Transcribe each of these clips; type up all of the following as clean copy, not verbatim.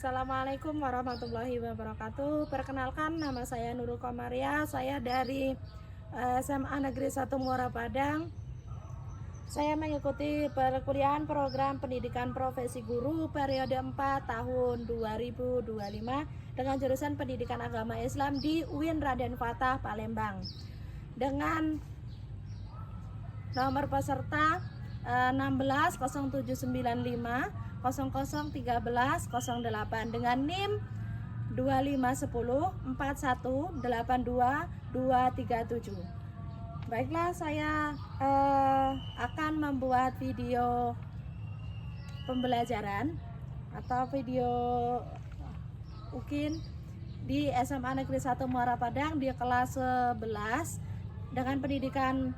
Assalamualaikum warahmatullahi wabarakatuh. Perkenalkan, nama saya Nurul Komaria. Saya dari SMA Negeri 1 Muara Padang. Saya mengikuti perkuliahan program pendidikan profesi guru periode 4 tahun 2025 dengan jurusan pendidikan agama Islam di UIN Raden Fatah Palembang. Dengan nomor peserta 160795 001308 dengan NIM 25104182237. Baiklah, saya akan membuat video pembelajaran atau video UKIN di SMA Negeri 1 Muara Padang di kelas 11 dengan pendidikan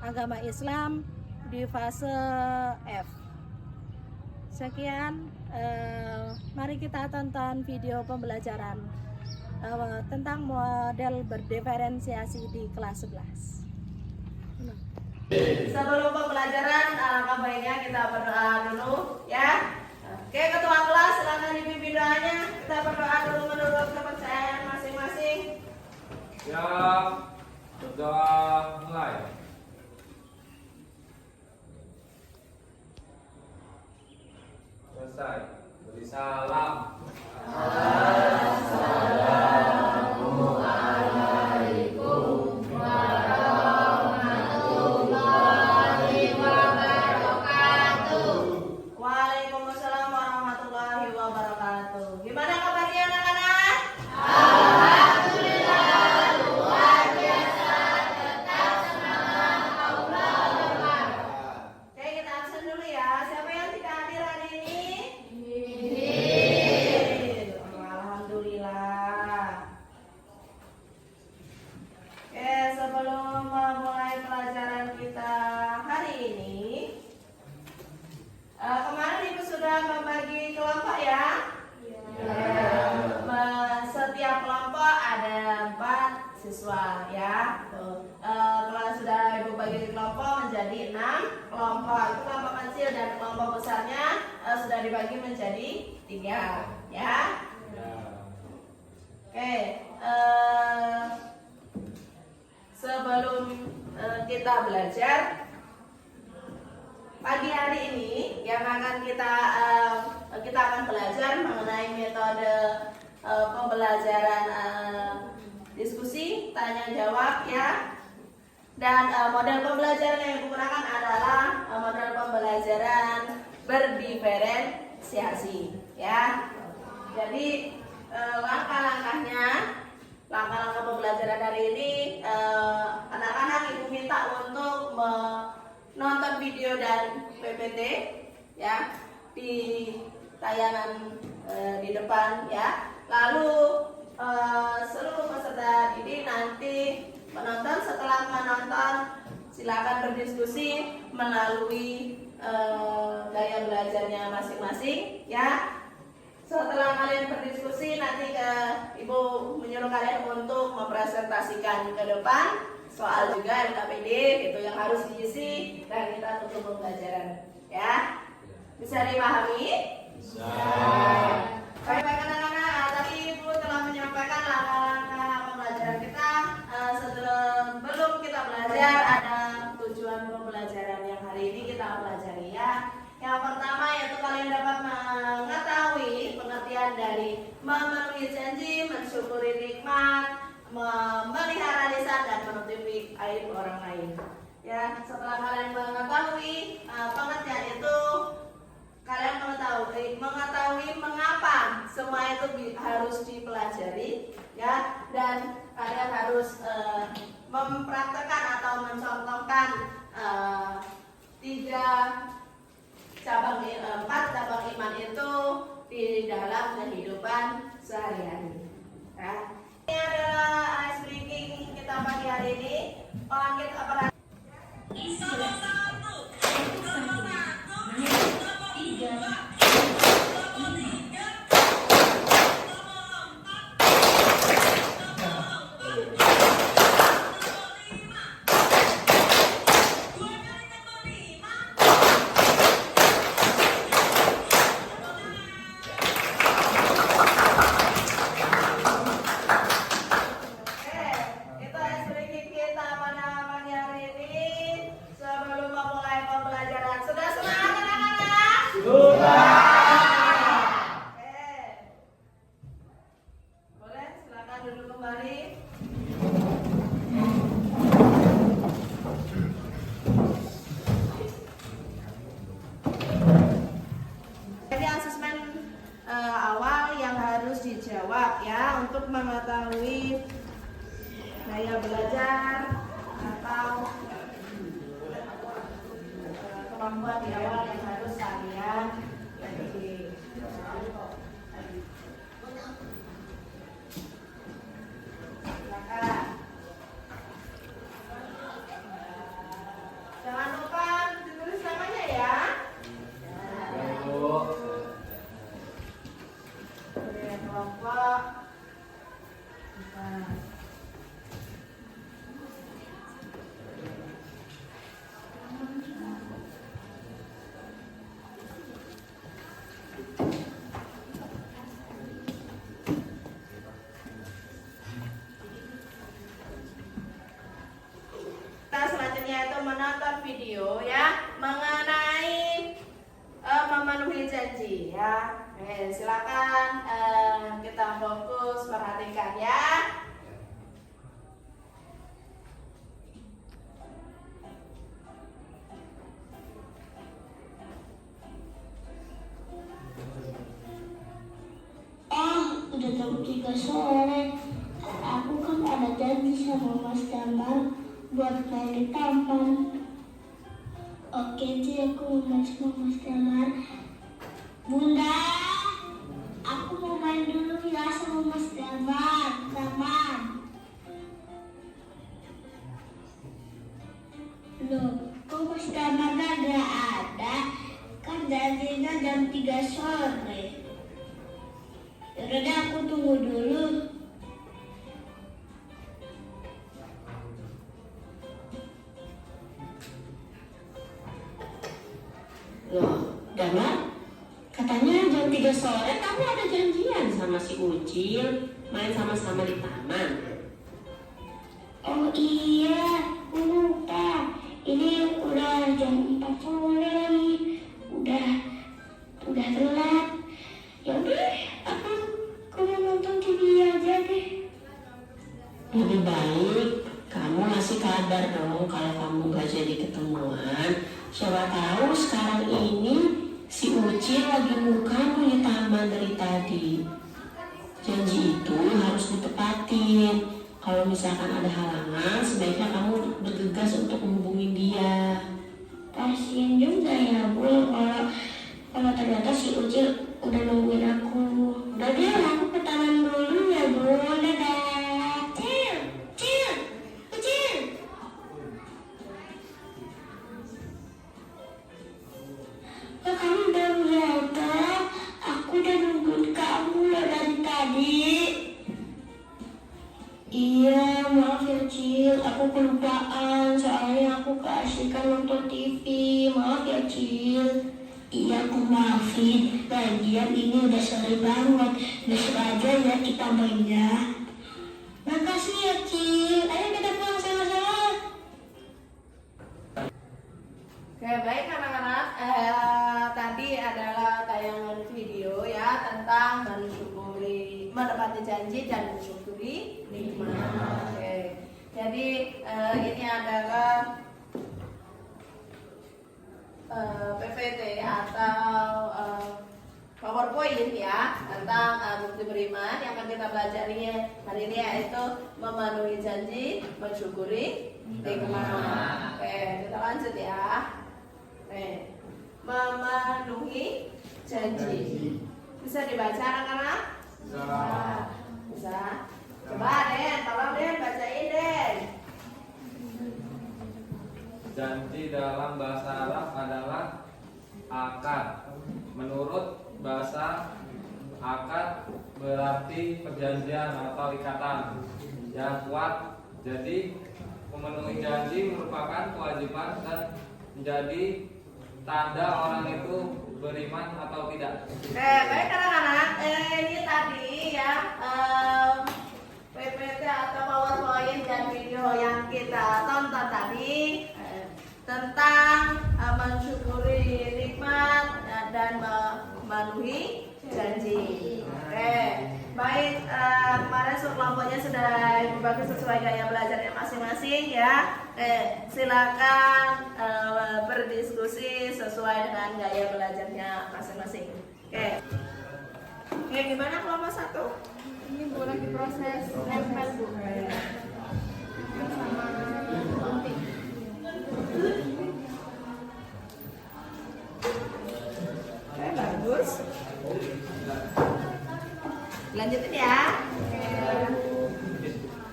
agama Islam di fase F. Sekian, mari kita tonton video pembelajaran tentang model berdiferensiasi di kelas 11. Sebelum pembelajaran, alangkah baiknya kita berdoa dulu ya. Oke, ketua kelas silakan dipimpin doanya. Kita berdoa dulu menurut kepercayaan masing-masing. Ya, berdoa mulai. Selesai. Beri salam. Assalamualaikum warahmatullahi wabarakatuh. Waalaikumsalam warahmatullahi wabarakatuh. Gimana kabarnya anak-anak? Alhamdulillah luar biasa, tetap semangat Allah Akbar. Oke, kita absen dulu ya. Siapa yang tidak hadir hari ini? Alhamdulillah. Oke, sebelum memulai pelajaran kita hari ini, kemarin Ibu sudah membagi kelompok ya? Setiap kelompok ada 4 siswa ya. Kalau sudah Ibu bagi kelompok menjadi 6 kelompok. Itu kelompok kecil dan kelompok besarnya sudah dibagi menjadi 3 ya. Oke, sebelum kita belajar pagi hari ini yang akan kita akan belajar mengenai metode pembelajaran diskusi, tanya jawab ya. Dan model pembelajaran yang digunakan adalah model pembelajaran berdiferensiasi ya. Jadi langkah-langkah pembelajaran hari ini, anak-anak Ibu minta untuk menonton video dan PPT ya di tayangan di depan ya. Lalu seluruh peserta ini nanti menonton, setelah menonton silakan berdiskusi melalui gaya belajarnya masing-masing ya. Setelah kalian berdiskusi, nanti Ibu menyuruh kalian untuk mempresentasikan ke depan soal juga LKPD gitu yang harus diisi dan kita tutup pembelajaran ya. Bisa dipahami? Bisa. Baik anak-anak, tadi Ibu telah menyampaikan langkah-langkah pembelajaran kita. Sebelum kita belajar, ada tujuan pembelajaran yang hari ini kita pelajari ya. Yang pertama yaitu kalian dapat mengetahui pengertian dari memenuhi janji, mensyukuri nikmat, memelihara lisan dan menutupi aib orang lain. Ya, setelah kalian mengetahui pengertian itu, kalian mengetahui mengapa semua itu harus dipelajari, ya, dan kalian harus mempraktekkan atau mencontohkan 4 cabang iman itu di dalam kehidupan sehari-hari. Ya. Ini adalah ice breaking kita pagi hari ini. Bangkit apa? harus dijawab ya untuk mengetahui gaya belajar atau kemampuan di awal yang harus kalian miliki. Silakan. Jangan lupa ditulis namanya ya. Kelompok. Selanjutnya itu menonton video ya mengenai memenuhi janji ya. Silakan kita fokus perhatikan ya. Udah jam 3 sore. Aku kan ada janji sama Mas Damar buat main di taman. Oke, Ci, aku mau main sama Mas Damar. Bunda, aku mau main dulu ya sama Mas Damar di taman. Loh, kok Mas Damar gak ada? Kan janjinya jam 3 sore. Yaudah deh, aku tunggu dulu. Loh, Damar, katanya jam 3 sore kamu ada janjian sama si Ucil main sama-sama di taman. Oh iya, aku lupa. Ini udah jam 4 sore nih. Udah telat. Yaudah, aku mau nonton TV aja deh. Lebih baik kamu ngasih kabar dong kalau kamu gak jadi ketemuan. Siapa tahu sekarang ini si Ucil lagi kamu di taman dari tadi. Janji itu harus ditepatin. Kalau misalkan ada halangan, sebaiknya kamu bergegas untuk menghubungi dia. Kasian juga ya, Bu. Kalau ternyata si Ucil udah nungguin aku. Udah deh, aku ke taman dulu ya, Bu. Dadah. Ucil. Kok kamu belum datang? Aku udah nungguin kamu loh dari tadi. Iya, maaf ya Cil, aku kelupaan soalnya aku keasikan nonton TV. Maaf ya Cil. Iya, aku maafin. Lagian ini udah sore banget. Besok aja ya kita mainnya. Makasih ya Cil. Ayo kita pulang sama-sama. Oke, baik anak-anak. Tadi adalah tayangan video ya tentang menepati janji dan mensyukuri nikmat. Oke. Jadi ini adalah PPT atau PowerPoint ya tentang bukti beriman yang akan kita pelajari hari ini, yaitu memenuhi janji, mensyukuri nikmat. Oke, kita lanjut ya. Memenuhi janji. Bisa dibaca anak-anak? Bisa. Coba Den, tolong Den bacain Den. Janji dalam bahasa Arab adalah akad. Menurut bahasa, akad berarti perjanjian atau ikatan yang kuat. Jadi memenuhi janji merupakan kewajiban dan menjadi tanda orang itu beriman atau tidak. Baik anak-anak, ini tadi ya PPT atau PowerPoint dan video yang kita tonton tadi tentang mensyukuri nikmat dan memenuhi janji. Baik, kemarin kelompoknya sudah dibagi sesuai gaya belajarnya masing-masing ya. Silakan berdiskusi sesuai dengan gaya belajarnya masing-masing. Oke, gimana kelompok 1? Ini Bu lagi proses nempel Bu. Sama gunting. Oke, bagus. Lanjutin ya.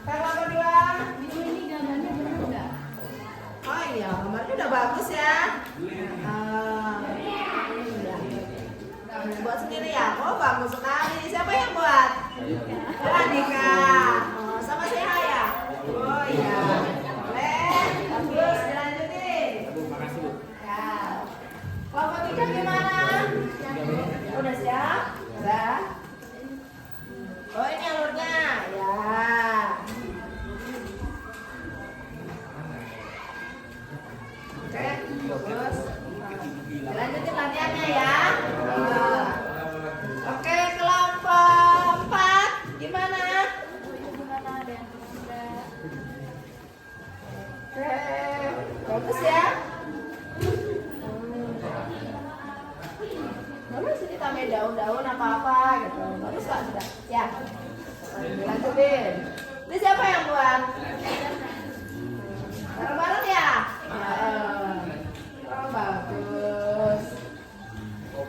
Kelompok 2. Ibu ini gambarnya benar enggak? Oh iya, gambarnya udah bagus ya. Buat sendiri ya? Oh bagus sekali. Siapa yang buat? Andika. Oh, sama saya ya? Oh iya. Boleh. Bagus, dilanjutin. Makasih Bu. Ya. Kelompok 3 gimana? Udah siap? Udah. Oh ini alurnya. Ya. Oke, bagus. Dilanjutin latihannya ya. Oke, kelompok 4 gimana? Gimana ada yang sudah? Oke, bagus ya. Bagus ini tambahin daun-daun apa-apa gitu. Bagus lah sudah. Ya. Lanjutin. Ini siapa yang buat? Bareng-bareng ya? Oh, bagus.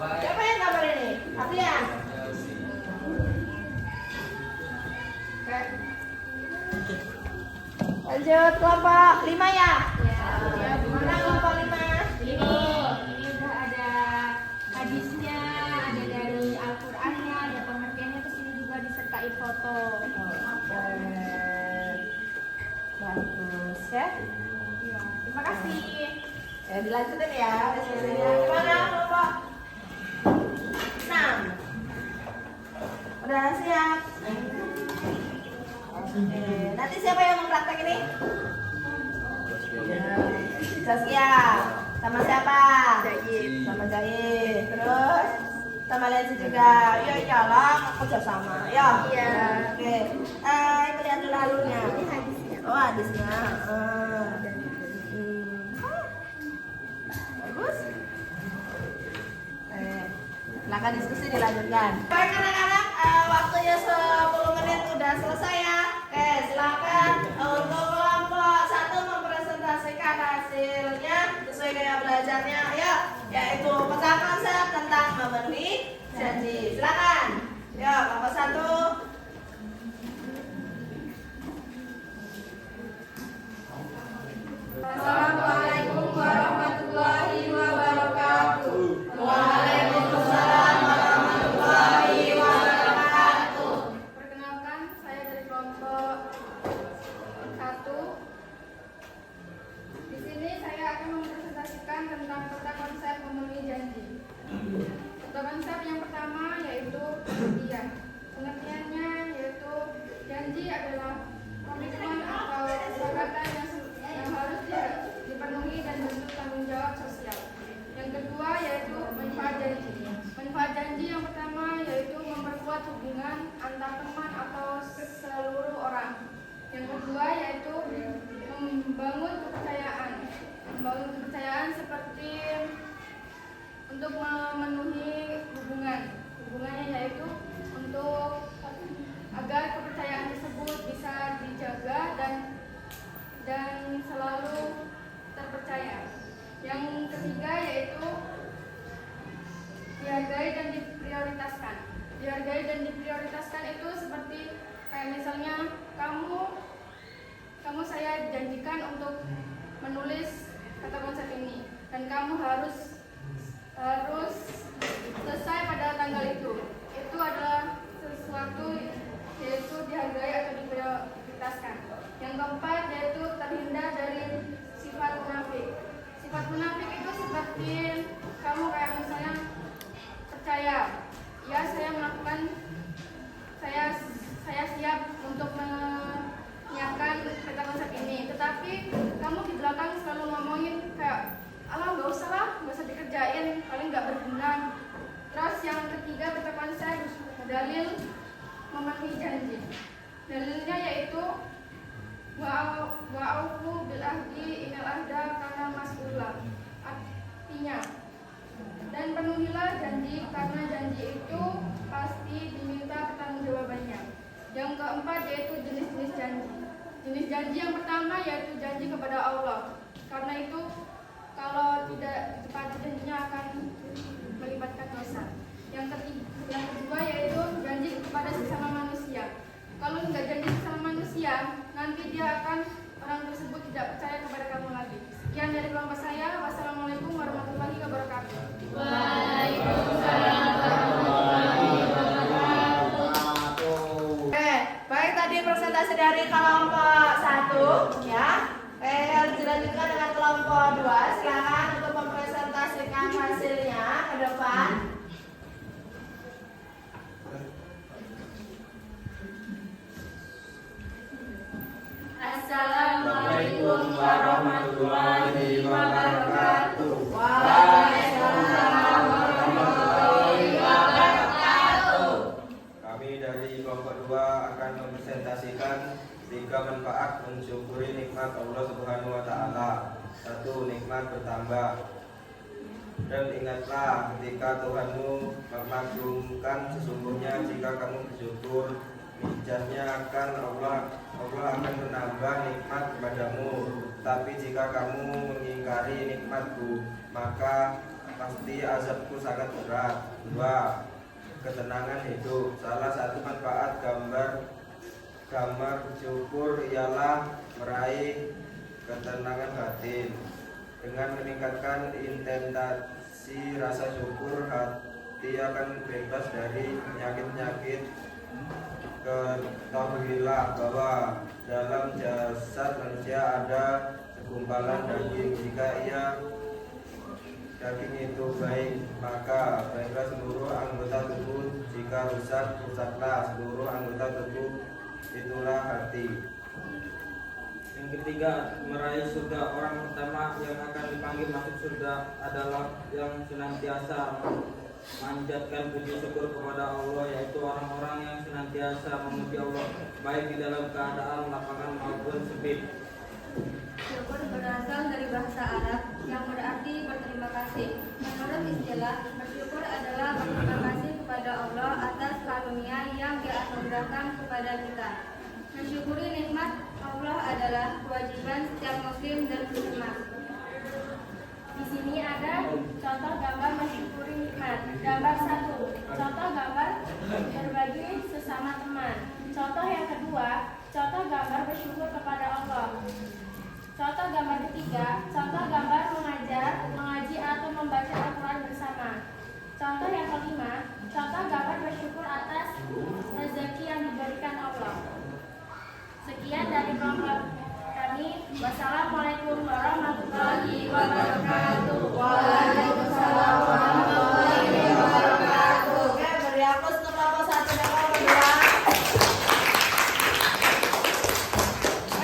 Siapa yang gambar ini? Aprian? Oke. Lanjut kelompok 5 ya? Ya. Mana kelompok 5? Ini udah ada hadisnya, ada dari Al-Qur'annya, ada pengertiannya, terus ini juga disertai foto. Oke. Bagus ya. Iya, terima kasih. Ya dilanjutin ya diskusinya. Gimana kelompok 6? Udah siap? Oke. Nanti siapa yang mempraktek ini? Saskia. Sama siapa? Jahit. Sama Jahit. Terus sama Lensi juga. Yuk jalan kerja sama. Ya. Iya. Oke. Itu lihat dulu alurnya. Ini hadisnya. Oh hadisnya. Bagus. Silakan diskusi dilanjutkan. Baik anak-anak, waktunya 10 menit udah selesai ya. Oke, silakan untuk kelompok 1 mempresentasikan hasilnya sesuai gaya belajarnya ya, yaitu peta konsep tentang memenuhi janji. Silakan. Ya, kelompok 1. Assalamualaikum warahmatullahi wabarakatuh. Waalaikumsalam warahmatullahi wabarakatuh. Perkenalkan, saya dari kelompok 1. Di sini saya akan mempresentasikan tentang peta konsep memenuhi janji. Peta konsep yang pertama yaitu pengertian. Pengertiannya yaitu janji adalah komitmen atau kesepakatan yang harus dipenuhi dan bentuk tanggung jawab sosial. Yang kedua yaitu manfaat janji. Manfaat janji yang pertama yaitu memperkuat hubungan antar teman atau seluruh orang. Yang kedua yaitu membangun kepercayaan. Membangun kepercayaan seperti untuk memenuhi hubungan. Hubungannya yaitu untuk agar kepercayaan tersebut bisa dijaga dan selalu terpercaya. Yang ketiga yaitu dihargai dan diprioritaskan. Dihargai dan diprioritaskan itu seperti kayak misalnya kamu saya janjikan untuk menulis kata konsep ini dan kamu harus selesai pada tanggal itu. Itu adalah sesuatu yaitu dihargai atau diprioritaskan. Yang keempat yaitu terhindar dari sifat munafik. Sifat munafik itu seperti kamu kayak misalnya percaya, ya saya melakukan, saya siap untuk menyiapkan peta konsep ini, tetapi kamu di belakang selalu ngomongin kayak alah nggak usah dikerjain, paling nggak berguna. Terus yang ketiga peta konsep dalil memenuhi janji. Dalilnya yaitu wa'aufu bil ahdi inal ahda kana mas'ula. Artinya, dan penuhilah janji karena janji itu pasti diminta pertanggungjawabannya. Yang keempat yaitu jenis-jenis janji. Jenis janji yang pertama yaitu janji kepada Allah. Karena itu kalau tidak ditepati janjinya akan melibatkan dosa. Yang kedua yaitu janji kepada sesama manusia. Kalau tidak janji sesama manusia, nanti orang tersebut tidak percaya kepada kamu lagi. Sekian dari kelompok saya. Wassalamualaikum warahmatullahi wabarakatuh. Waalaikumsalam warahmatullahi wabarakatuh. Baik, tadi presentasi dari kelompok 1 ya. Dilanjutkan dengan kelompok 2. Silakan untuk mempresentasikan hasilnya ke depan. Assalamualaikum warahmatullahi wabarakatuh. Waalaikumsalam warahmatullahi wabarakatuh. Kami dari kelompok 2 akan mempresentasikan 3 manfaat mensyukuri nikmat Allah Subhanahu wa taala. 1. Nikmat bertambah. Dan ingatlah ketika Tuhanmu memaklumkan sesungguhnya jika kamu bersyukur, mizannya akan Allah akan menambah nikmat kepadamu. Tapi jika kamu mengingkari nikmatku, maka pasti azabku sangat berat. 2. Ketenangan hidup. Salah satu manfaat gambar bersyukur ialah meraih ketenangan batin. Dengan meningkatkan intensitas rasa syukur, hati akan bebas dari penyakit-penyakit. Ketahuilah bahwa dalam jasad manusia ada segumpalan daging. Jika daging itu baik, maka baiklah seluruh anggota tubuh. Jika rusak, rusaklah seluruh anggota tubuh. Itulah hati. Yang ketiga, meraih surga. Orang pertama yang akan dipanggil masuk surga adalah yang senantiasa memanjatkan puji syukur kepada Allah, yaitu orang-orang yang senantiasa memuji Allah baik di dalam keadaan lapangan maupun sempit. Syukur berasal dari bahasa Arab yang berarti berterima kasih. Menurut istilah, bersyukur adalah berterima kasih kepada Allah atas karunia yang dianugerahkan kepada kita. Mensyukuri nikmat Allah adalah kewajiban setiap muslim dan muslimah. Di sini ada contoh gambar mensyukuri nikmat. Gambar 1, contoh gambar berbagi sesama teman. Contoh yang kedua, contoh gambar bersyukur kepada Allah. Contoh gambar ketiga, contoh gambar mengaji atau membaca Al-Quran bersama. Contoh yang kelima, contoh gambar bersyukur atas rezeki yang diberikan Allah. Sekian dari kelompok kami. Wassalamualaikum warahmatullahi wabarakatuh. Waalaikumsalam warahmatullahi wabarakatuh. Oke, beri aplaus untuk kelompok 1 dan kelompok 2.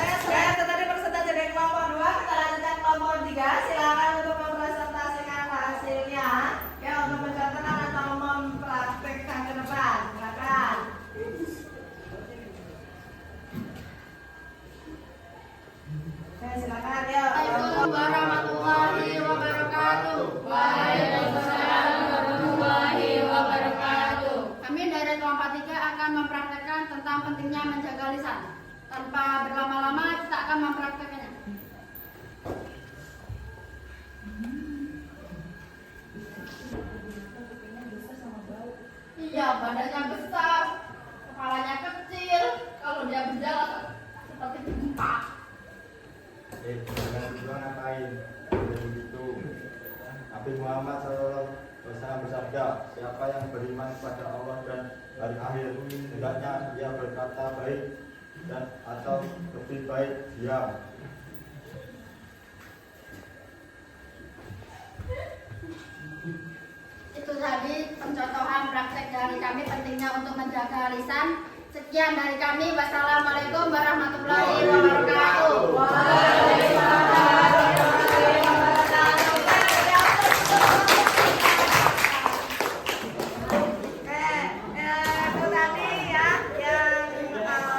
Oke, tadi presentasi dari kelompok 2. Kita lanjutkan kelompok 3. Silakan untuk mempresentasikan hasilnya. Ya, untuk mencontohkan atau mempraktekkan ke depan. Silakan. Silakan ya. Assalamualaikum warahmatullahi wabarakatuh. Waalaikumsalam warahmatullahi wabarakatuh. Kami dari kelompok 3 akan mempraktekkan tentang pentingnya menjaga lisan. Tanpa berlama-lama kita akan mempraktekannya. Iya, badannya besar, kepalanya kecil. Kalau dia berjalan seperti gempa. Jangan berdua ngapain? Jadi begitu. Nabi Muhammad SAW bersabda, siapa yang beriman kepada Allah dan hari akhir, hendaknya ia berkata baik dan atau lebih baik diam. Itu tadi pencontohan praktek dari kami pentingnya untuk menjaga lisan. Sekian dari kami. Wassalamualaikum warahmatullahi wabarakatuh. Waalaikumsalam warahmatullahi wabarakatuh. Itu tadi ya yang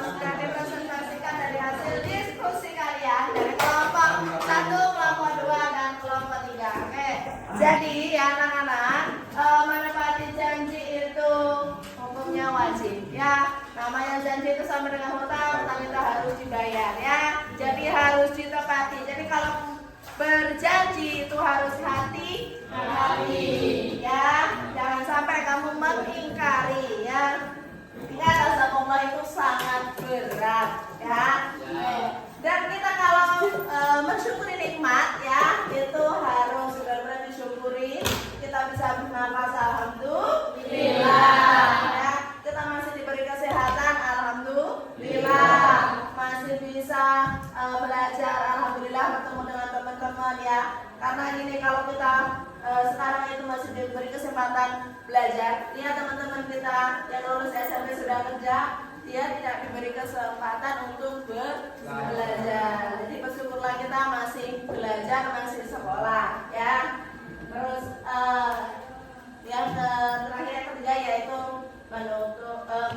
sudah dipresentasikan dari hasil diskusi kalian dari kelompok 1, kelompok 2, dan kelompok 3. Oke, jadi ya anak-anak, menepati janji itu Ya, namanya janji itu sama dengan hutang, hutang itu harus dibayar ya. Jadi harus ditepati. Jadi kalau berjanji itu harus hati-hati ya. Jangan sampai kamu mengingkari ya. Ingat azakumullah itu sangat berat ya. Dan kita kalau mensyukuri nikmat ya, itu harus benar-benar disyukuri. Kita bisa bernafas alhamdulillah ya. Kita masih diberi kesehatan alhamdulillah. Masih bisa belajar alhamdulillah, bertemu dengan teman-teman ya. Karena ini kalau kita sekarang itu masih diberi kesempatan belajar. Lihat teman-teman kita yang lulus SMP sudah kerja, dia tidak diberi kesempatan untuk belajar. Jadi bersyukurlah kita masih belajar, masih sekolah ya. Terus yang terakhir yang ketiga yaitu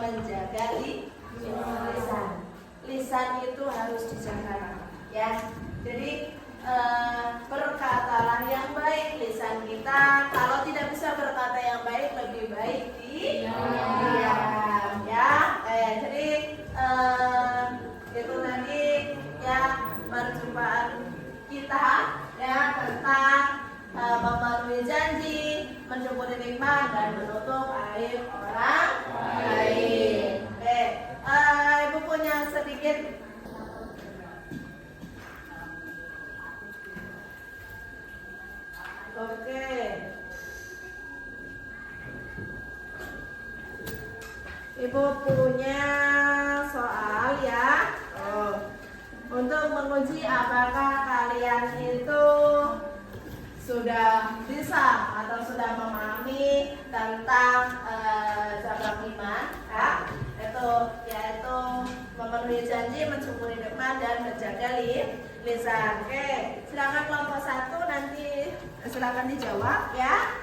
menjaga lisan. Lisan itu harus dijaga ya. Jadi berkatalah yang baik lisan kita. Kalau tidak bisa berkata yang baik, lebih baik diam ya. Jadi itu tadi ya perjumpaan kita ya tentang memenuhi janji, mensyukuri nikmat dan menutup aib orang lain. Ibu punya sedikit. Oke. Ibu punya soal ya. Untuk menguji apakah kalian itu sudah bisa atau sudah memahami tentang cabang iman ya. Yaitu memenuhi janji, mensyukuri nikmat dan menjaga lisan. Oke, silakan kelompok 1 nanti silakan dijawab ya.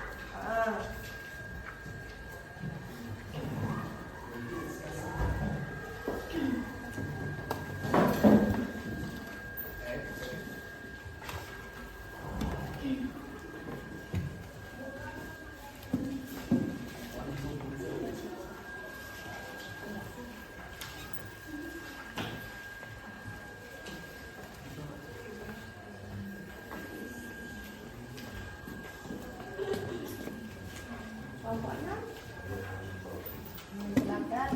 Silakan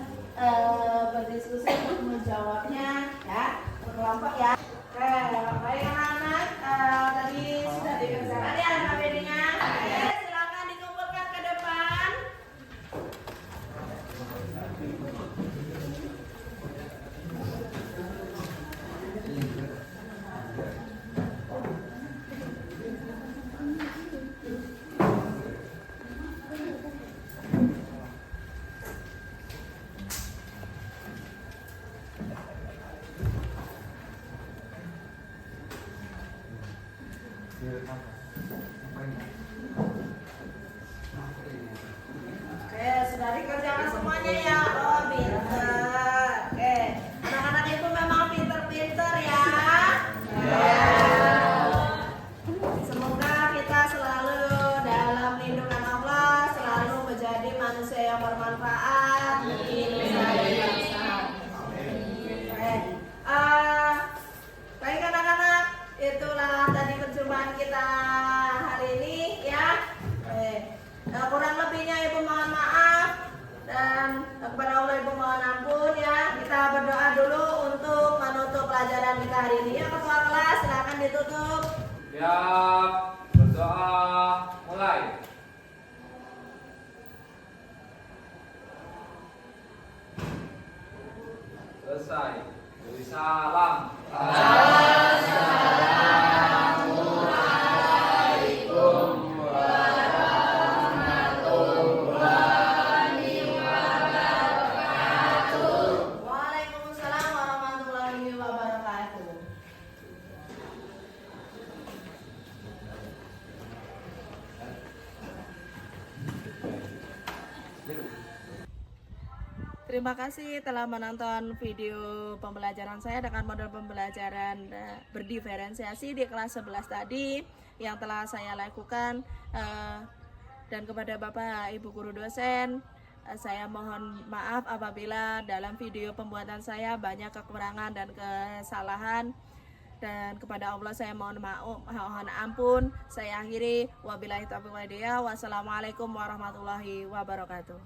berdiskusi untuk menjawabnya ya, berkelompok ya. Oke, baik anak-anak, tadi sudah dikerjakan ya KBD-nya. Silakan dikumpulkan ke depan. Oke, sudah dikerjakan semuanya ya. Oh, pinter. Oke, anak-anak itu memang pinter-pinter ya. Semoga kita selalu dalam lindungan Allah, selalu menjadi manusia yang bermanfaat bagi nusa dan bangsa. Oke, baik anak-anak, itulah tadi perjumpaan kita hari ini ya. Kurang lebihnya ibu mohon maaf dan kepada Allah ibu mohon ampun ya. Kita berdoa dulu untuk menutup pelajaran kita hari ini. Ya, ketua kelas silakan ditutup. Ya, berdoa mulai. Selesai. Beri salam. Waalaikumsalam warahmatullahi wabarakatuh. Terima kasih telah menonton video pembelajaran saya dengan model pembelajaran berdiferensiasi di kelas 11 tadi yang telah saya lakukan, dan kepada Bapak Ibu guru dosen Saya mohon maaf apabila dalam video pembuatan saya banyak kekurangan dan kesalahan. Dan kepada Allah saya mohon ampun. Saya akhiri, wabillahi taufiq wal hidayah. Wassalamualaikum warahmatullahi wabarakatuh.